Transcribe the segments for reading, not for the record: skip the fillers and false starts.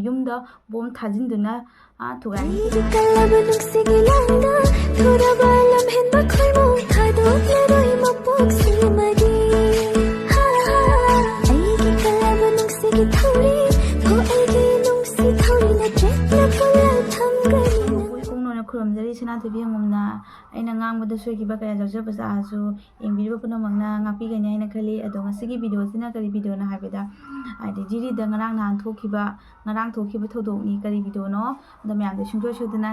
ꯌꯨꯝꯗ ꯕꯣꯝ ꯊꯥꯖꯤꯟꯗꯨꯅ ꯊꯨꯒꯥꯏ खुरमजरी सनाथोबी हमना अना ngang सोईब क्या जौजब चासू येंबीब पुनमकना ngakpigani haina khali ado ngasigi video sina kari video na haibeda aidi jiri da ngarang nan thokiba thodokni kari video no ado myam de sungjo sudana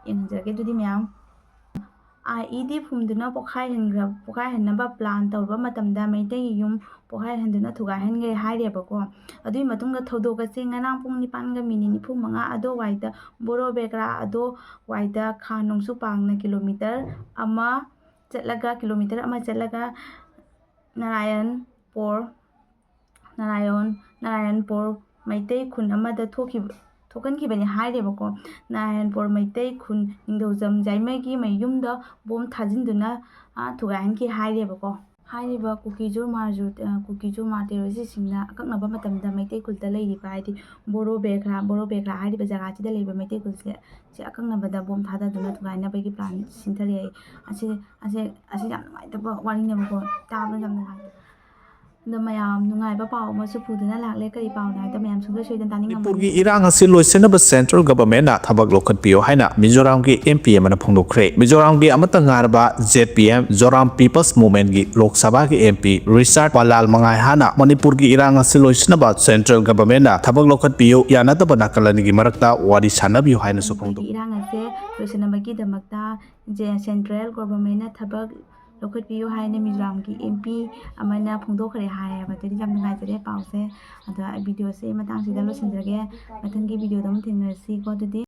yengjage dudi myam IED phumduna pokhai hanaba plan tawba matamda maitai yum pokhai handuna thugai hange haireba adui matunga thodoka se ngarang pung 9:45 ado waida boro bekra ado waida khanongsu pangna kilometer ama chatlaga narayanpur maitai khun amada thokankhibani haireba narayanpur maitai khun ningdojam jaimagi mayumda bom thajinduna thugaihanki haireba हाइरिबा कुकीजोर मार्टेरोसी सिंगना अकक्नबा मतमदा मैते कुलता लेरिबा हाइदि बोरो बेखरा हाइरिबा जगह चिदा लेबा मैते कुलसे से अकक्नबदा बोम थादा दुना थुगाइना बगी plan सिंथरे असे याम नुगाइतबा वारिनेबको ताबा याम नुगाइ the मयाम नुगाइबा पाव मसु फुदना लागले करि पाव नाइ द मयाम सुंदर सोइदन तानिंग मणिपुरगी इरांग असे लोइसेनबा सेंट्रल गवर्नमेंट ना थबक लोखनपियो हाइना मिजोराम की एमपी अमना फोंदोखरे मिजोराम की अमता ngarba ZPM Joram people's movement की लोकसभा की एमपी रिचर्ड पालाल मंगाई हाना मणिपुर की इरांग असे लोइसेनबा सेंट्रल गवर्नमेंट ना थबक लोखनपियो यानातबा नाकलनि की मरकता वारी सानबियो हाइना सुफोंदो इरांग असे लोइसेनबगी दमकता जे सेंट्रल गवर्नमेंट ना थबक लोखटपियो हाइने मिजोराम की एमपी अमना फोंदोखरे हायबा तदि जाम नुगाइजरे पावसे अदा वीडियो से मतंग सिदा लोसिनजगे मथंगी वीडियो दम थेंगरसी को तदि